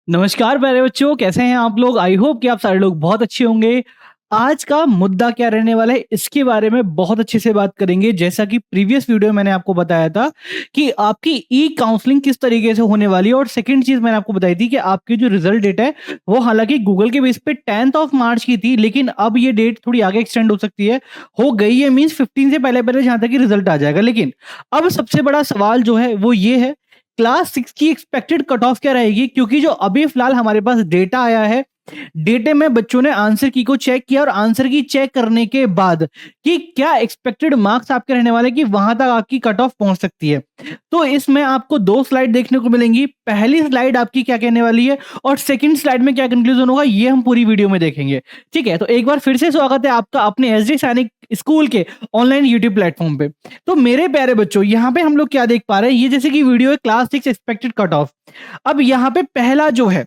नमस्कार प्यारे बच्चों, कैसे हैं आप लोग? आई होप कि आप सारे लोग बहुत अच्छे होंगे। आज का मुद्दा क्या रहने वाला है, इसके बारे में बहुत अच्छे से बात करेंगे। जैसा कि प्रीवियस वीडियो में मैंने आपको बताया था कि आपकी ई काउंसलिंग किस तरीके से होने वाली है, और सेकंड चीज मैंने आपको बताई थी कि आपकी जो रिजल्ट डेट है वो हालांकि गूगल के बेस पे 10th ऑफ मार्च की थी, लेकिन अब ये डेट थोड़ी आगे एक्सटेंड हो सकती है। हो गई है मीन्स 15 से पहले पहले जहां तक कि रिजल्ट आ जाएगा। लेकिन अब सबसे बड़ा सवाल जो है वो ये है, क्लास 6 की एक्सपेक्टेड कट ऑफ क्या रहेगी? क्योंकि जो अभी फिलहाल हमारे पास डेटा आया है, डेटे में बच्चों ने आंसर की को चेक किया और आंसर की चेक करने के बाद कि क्या एक्सपेक्टेड मार्क्स आपके रहने वाले कि वहां तक आपकी कट ऑफ पहुंच सकती है। तो इसमें आपको दो स्लाइड देखने को मिलेंगी। पहली स्लाइड आपकी क्या कहने वाली है और सेकंड स्लाइड में क्या कंक्लूजन होगा, ये हम पूरी वीडियो में देखेंगे। ठीक है, तो एक बार फिर से स्वागत है आपका अपने एसडी सैनिक स्कूल के ऑनलाइन यूट्यूब प्लेटफॉर्म पे। तो मेरे प्यारे बच्चों, यहाँ पे हम लोग क्या देख पा रहे हैं, ये जैसे कि वीडियो है क्लास 6 एक्सपेक्टेड कट ऑफ। अब यहाँ पे पहला जो है,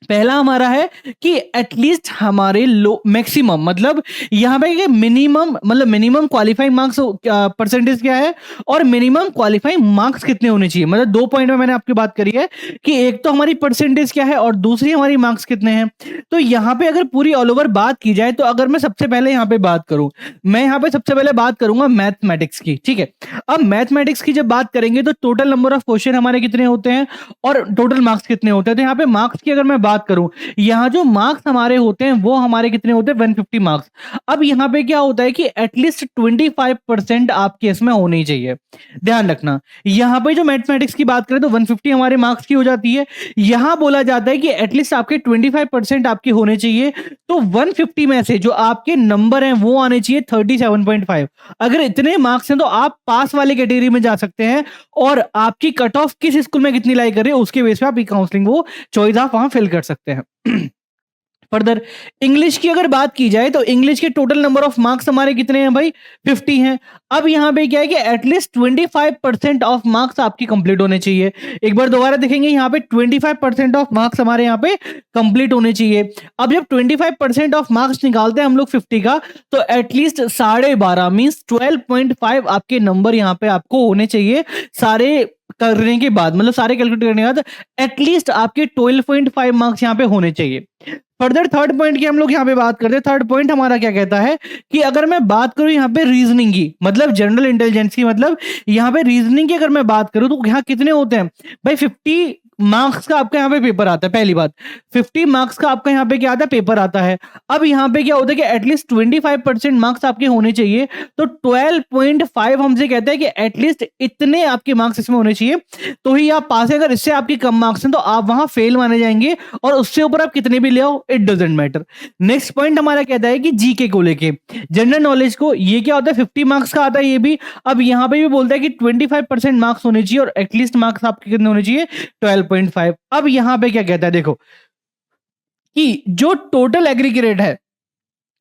पहला हमारा है कि एटलीस्ट हमारे लो मैक्सिमम मतलब यहाँ पे मिनिमम मतलब मिनिमम क्वालिफाइंग मार्क्स परसेंटेज क्या है और मिनिमम क्वालिफाइंग मार्क्स कितने होने चाहिए। मतलब 2 पॉइंट में मैंने आपकी बात करी है कि एक तो हमारी परसेंटेज क्या है और दूसरी हमारी मार्क्स कितने हैं। तो यहाँ पे अगर पूरी ऑल ओवर बात की जाए, तो अगर मैं सबसे पहले यहाँ पे बात करूं, मैं यहाँ पे सबसे पहले बात करूंगा मैथमेटिक्स की। ठीक है, अब मैथमेटिक्स की जब बात करेंगे तो टोटल नंबर ऑफ क्वेश्चन हमारे कितने होते हैं और टोटल मार्क्स कितने होते हैं। तो यहाँ पे मार्क्स की अगर मैं बात करूं, यहाँ जो मार्क्स हमारे होते हैं वो हमारे कितने होते हैं, 150 मार्क्स। अब यहाँ पे क्या होता है कि एटलीस्ट 25% आपके इसमें होनी चाहिए। ध्यान रखना, यहाँ पे जो मैथमेटिक्स की बात करें तो 150 हमारे मार्क्स की हो जाती है। यहाँ बोला जाता है कि एटलीस्ट आपके 25% आपके होने चाहिए। तो 150 में से जो आपके नंबर हैं वो आने चाहिए 37.5। अगर इतने मार्क्स हैं तो आप पास वाले कैटेगरी में जा सकते हैं, और आपकी कट ऑफ किस स्कूल में कितनी लाई कर रही है उसके बेस पे आप ई काउंसलिंग वो चॉइस आप वहां फिल कर सकते हैं। फर्दर इंग्लिश की अगर बात की जाए तो इंग्लिश के टोटल नंबर ऑफ मार्क्स हमारे कितने हैं भाई, 50 हैं। अब यहाँ पे क्या है कि एटलीस्ट 25% ऑफ मार्क्स आपकी कंप्लीट होने चाहिए। एक बार दोबारा देखेंगे, यहाँ पे 25% ऑफ मार्क्स हमारे यहाँ पे कंप्लीट होने चाहिए। अब जब 25% ऑफ मार्क्स निकालते हैं हम लोग 50 का, तो एटलीस्ट 12.5 मीन्स 12.5 आपके नंबर यहाँ पे आपको होने चाहिए। सारे करने के बाद मतलब सारे कैलकुलेट करने के बाद एटलीस्ट आपके 12.5 मार्क्स यहाँ पे होने चाहिए। फर्दर थर्ड पॉइंट की हम लोग यहाँ पे बात करते हैं। थर्ड पॉइंट हमारा क्या कहता है कि अगर मैं बात करूं यहाँ पे रीजनिंग की, मतलब जनरल इंटेलिजेंस की, मतलब यहाँ पे रीजनिंग की अगर मैं बात करूं तो यहाँ कितने होते हैं भाई, 50 मार्क्स का आपका यहाँ पे पेपर आता है। पहली बात, 50 मार्क्स का आपका यहाँ पे क्या आता है, पेपर आता है। अब यहाँ पे क्या होता है कि एटलीस्ट 25% मार्क्स आपके होने चाहिए। तो 12.5 हमसे कहता है कि एटलीस्ट इतने आपके मार्क्स इसमें होने चाहिए तो ही आप पास है। अगर इससे आपके कम मार्क्स हैं तो आप वहां फेल माने जाएंगे, और उससे ऊपर आप कितने भी ले आओ it doesn't matter. Next point हमारा कहता है कि जीके को लेके, जनरल नॉलेज को, ये क्या होता है 50 मार्क्स का आता है ये भी। अब यहाँ पे भी बोलता है कि 25% मार्क्स होने चाहिए और एटलीस्ट मार्क्स आपके कितने होने चाहिए, 12.5। अब यहाँ पे क्या कहता है देखो, कि जो टोटल एग्रीगेट है,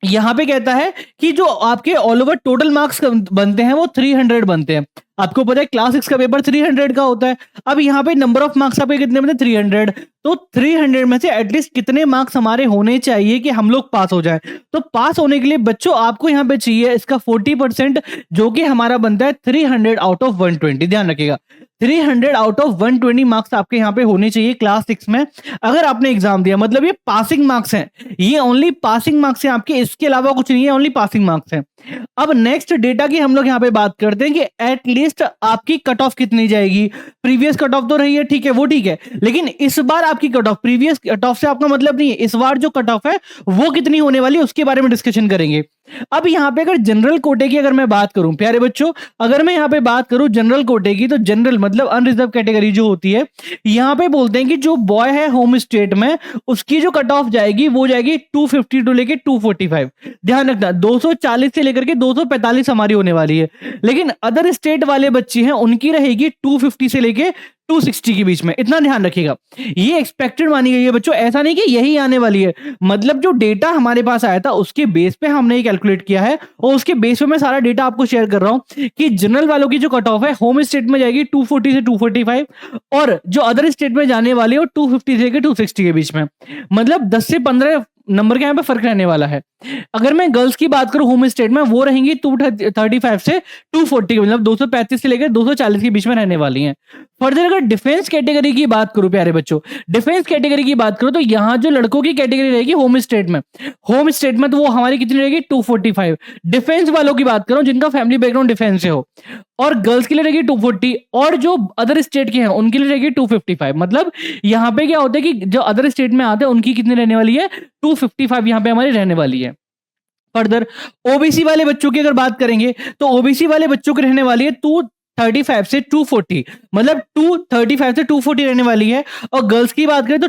यहां पे कहता है कि जो आपके ऑल ओवर टोटल मार्क्स बनते हैं वो 300 बनते हैं। आपको पता है क्लास 6 का पेपर 300 का होता है। अब यहाँ पे नंबर ऑफ मार्क्स आपके कितने बनते हैं, 300। तो 300 में से एटलीस्ट कितने मार्क्स हमारे होने चाहिए कि हम लोग पास हो जाए। तो पास होने के लिए बच्चों आपको यहाँ पे चाहिए इसका 40%, जो कि हमारा बनता है 300 आउट ऑफ 120। ध्यान रखिएगा, 300 आउट ऑफ 120 मार्क्स आपके यहाँ पे होने चाहिए क्लास 6 में अगर आपने एग्जाम दिया। मतलब ये पासिंग मार्क्स हैं, ये ओनली पासिंग मार्क्स हैं आपके, इसके अलावा कुछ नहीं है, ओनली पासिंग मार्क्स हैं। अब नेक्स्ट डेटा की हम लोग यहाँ पे बात करते हैं कि एटलीस्ट आपकी कट ऑफ कितनी जाएगी। प्रीवियस कट ऑफ तो रही है, ठीक है, वो ठीक है, लेकिन इस बार आपकी cut off, previous cut off से आपका मतलब नहीं है, इस बार जो कट ऑफ है वो कितनी होने वाली है उसके बारे में डिस्कशन करेंगे। अब यहाँ पे अगर जनरल कोटे की अगर मैं बात करूं प्यारे बच्चों, अगर मैं यहाँ पे बात करूं जनरल कोटे की, तो जनरल मतलब अनरिजर्व कैटेगरी जो होती है, यहाँ पे बोलते हैं कि जो बॉय है होम स्टेट में उसकी जो कट ऑफ जाएगी वो जाएगी 250 टू लेके 245। ध्यान रखना, 240 से लेकर के 245 हमारी होने वाली है। लेकिन अदर स्टेट वाले बच्चे हैं उनकी रहेगी 250 से लेके 260 के बीच में। इतना ध्यान रखिएगा, ये एक्सपेक्टेड मानी गई है बच्चों, ऐसा नहीं कि यही आने वाली है। मतलब जो डेटा हमारे पास आया था उसके बेस पे हमने ये कैलकुलेट किया है, और उसके बेस पे मैं सारा डेटा आपको शेयर कर रहा हूं कि जनरल वालों की जो कट ऑफ है होम स्टेट में जाएगी 240 से 245, और जो अदर स्टेट में जाने वाली है वो 250 से 260 के बीच में। मतलब 10 से 15 नंबर का यहाँ पे फर्क रहने वाला है। अगर मैं गर्ल्स की बात करूं होम स्टेट में, वो रहेंगी 235 से 240 के, मतलब 235 से लेकर 240 के बीच में रहने वाली हैं। फर्दर अगर डिफेंस कैटेगरी की बात करूं प्यारे बच्चों, डिफेंस कैटेगरी की बात करूं तो यहाँ जो लड़कों की कैटेगरी रहेगी होम स्टेट में, होम स्टेट में तो वो हमारी कितनी रहेगी 245। डिफेंस वालों की बात करूं जिनका फैमिली बैकग्राउंड डिफेंस से हो, और गर्ल्स के लिए रहेगी 240, और जो अदर स्टेट के हैं उनके लिए रहेगी 255। मतलब यहाँ पे क्या होता है कि जो अदर स्टेट में आते हैं उनकी कितनी रहने वाली है 255 यहाँ पे हमारी रहने वाली है। फर्दर ओबीसी वाले बच्चों की अगर बात करेंगे तो ओबीसी वाले बच्चों की रहने वाली है 235 से 240, मतलब 235 से 240 रहने वाली है। और गर्ल्स की बात करें तो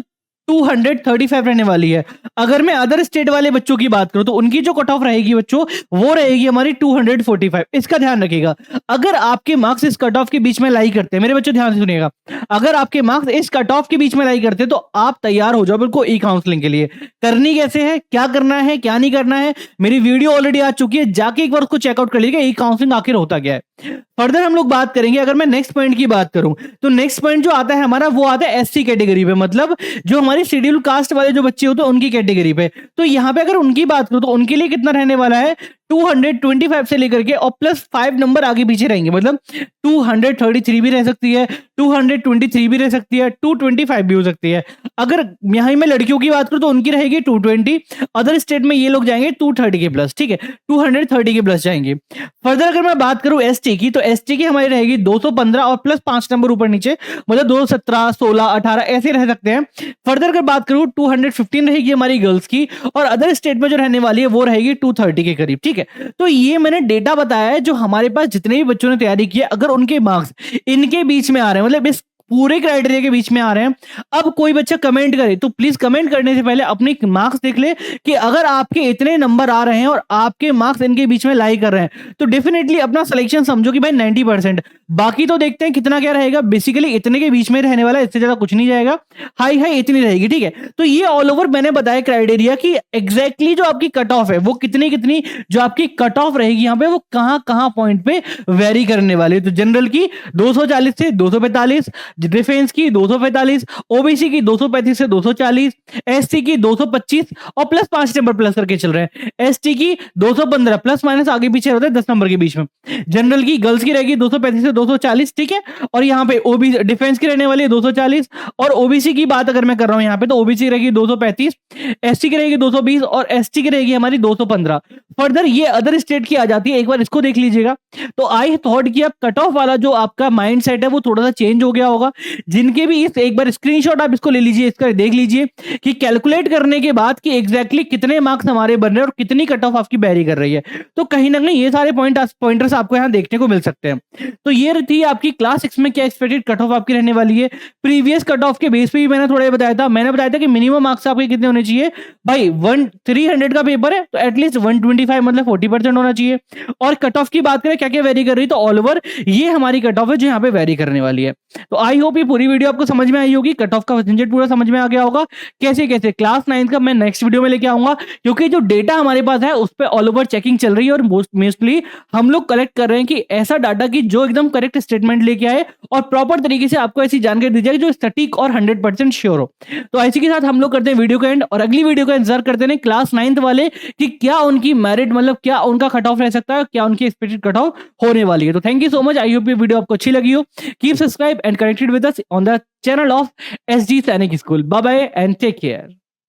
235 रहने वाली है। अगर मैं अदर स्टेट वाले बच्चों की बात करूं तो उनकी जो कट ऑफ रहेगी बच्चों, वो रहेगी हमारी 245। इसका ध्यान रखिएगा, अगर आपके मार्क्स इस कट ऑफ के बीच में लाई करते हैं, मेरे बच्चों ध्यान से सुनिएगा, अगर आपके मार्क्स इस कट ऑफ के बीच में लाई करते हैं तो आप तैयार हो जाओ बिल्कुल ई काउंसलिंग के लिए। करनी कैसे है, क्या करना है, क्या नहीं करना है, मेरी वीडियो ऑलरेडी आ चुकी है, जाके एक बार उसको चेकआउट कर लीजिएगा ई काउंसलिंग आखिर होता क्या है। फर्दर हम लोग बात करेंगे, अगर मैं नेक्स्ट पॉइंट की बात करूं तो नेक्स्ट पॉइंट जो आता है हमारा वो आता है एससी कैटेगरी पे, मतलब जो हमारी शेड्यूल कास्ट वाले जो बच्चे होते हैं उनकी कैटेगरी पे। तो यहां पे अगर उनकी बात करूं तो उनके लिए कितना रहने वाला है 225 से लेकर के और प्लस 5 नंबर आगे पीछे रहेंगे, मतलब 233 भी रह सकती है, 223 भी रह सकती है, 225 भी हो सकती है। अगर यहां मैं लड़कियों की बात करूं तो उनकी रहेगी 220, अदर स्टेट में ये लोग जाएंगे 230 के प्लस, ठीक है, 230 के प्लस जाएंगे। फर्दर अगर मैं बात करूं एसटी की तो एसटी की हमारी रहेगी 215 और प्लस 5 नंबर ऊपर नीचे, मतलब 217, 16, 18 ऐसे रह सकते हैं। फर्दर अगर बात करूं 215 रहेगी हमारी गर्ल्स की, और अदर स्टेट में जो रहने वाली है वो रहेगी 230 के करीब, ठीक है। तो ये मैंने डेटा बताया है जो हमारे पास जितने भी बच्चों ने तैयारी की है, अगर उनके मार्क्स इनके बीच में आ रहे हैं, मतलब इस पूरे क्राइटेरिया के बीच में आ रहे हैं। अब कोई बच्चा कमेंट करे तो प्लीज कमेंट करने से पहले अपनी मार्क्स देख ले कि अगर आपके इतने नंबर आ रहे हैं और आपके मार्क्स इनके बीच में लाई कर रहे हैं तो डेफिनेटली अपना सिलेक्शन समझो कि भाई 90%। बाकी तो देखते हैं कितना क्या रहेगा, बेसिकली इतने के बीच में रहने वाला, इससे ज्यादा कुछ नहीं जाएगा, हाई हाई इतनी रहेगी, ठीक है। तो ये ऑल ओवर मैंने बताया क्राइटेरिया कि एग्जैक्टली जो आपकी कट ऑफ है वो कितनी कितनी जो आपकी कट ऑफ रहेगी यहाँ पे वो कहां कहां पॉइंट पे वेरी करने वाली। तो जनरल की 240 से 245, डिफेंस की 245, ओबीसी की 235 से 240, एससी की 225 और प्लस 5 नंबर प्लस करके चल रहे हैं, एसटी की 215 प्लस माइनस आगे पीछे रहते हैं 10 नंबर के बीच में। जनरल की गर्ल्स की रहेगी 235 से 240, ठीक है, और यहाँ पे ओबीसी डिफेंस की रहने वाली है 240, और ओबीसी की बात अगर मैं कर रहा हूं यहाँ पे तो ओबीसी रहेगी 235, एसटी की रहेगी 220 और एसटी की रहेगी हमारी 215। फर्दर ये अदर स्टेट की आ जाती है, एक बार इसको देख लीजिएगा। तो आई थॉट कि अब कट ऑफ वाला जो आपका माइंड सेट है वो थोड़ा सा चेंज हो गया होगा। जिनके भी इस एक बार स्क्रीनशॉट आप इसको ले लीजिए, इसका देख लीजिए कि कैलकुलेट करने के बाद कि एग्जैक्टली कितने मार्क्स हमारे बन रहे हैं और कितनी कट ऑफ आपकी बैरी कर रही है। तो कहीं ना कहीं ये सारे पॉइंटर्स आपको यहाँ देखने को मिल सकते हैं। तो ये थी आपकी क्लास 6 में क्या एक्सपेक्टेड कट ऑफ आपकी रहने वाली है। प्रीवियस कट ऑफ के बेस पे भी मैंने थोड़ा बताया था, मैंने बताया था कि मिनिमम मार्क्स आपके कितने होने चाहिए भाई, 300 का पेपर है तो एटलीस्ट 125 मतलब 40% होना चाहिए। और कट ऑफ की बात करें क्या क्या वेरी कर रही है, तो ऑल ओवर ये हमारी कट ऑफ है जो यहाँ पे वेरी करने वाली है। तो आई होप ये पूरी वीडियो आपको समझ में आई होगी, कट ऑफ का झंझट पूरा समझ में आ गया होगा। कैसे कैसे क्लास 9 का मैं नेक्स्ट वीडियो में लेके आऊंगा, क्योंकि जो डेटा हमारे पास है उस पर ऑल ओवर चेकिंग चल रही है और मोस्टली हम लोग कलेक्ट कर रहे हैं कि ऐसा डाटा की जो एकदम करेक्ट स्टेटमेंट लेके आए और प्रॉपर तरीके से आपको ऐसी जानकारी दी जाए जो सटीक और 100% श्योर हो। तो ऐसे के साथ हम लोग करते हैं वीडियो का एंड, और अगली वीडियो का इंतजार करते हैं क्लास 9th वाले कि क्या उनकी मेरिट मतलब क्या उनका कट ऑफ रह सकता है, क्या उनकी एक्सपेक्टेड कट ऑफ होने वाली है। तो thank you so much, I hope ये वीडियो आपको अच्छी लगी हो। Keep subscribe and connected with us on the channel of SG Sainik School. Bye bye and take care.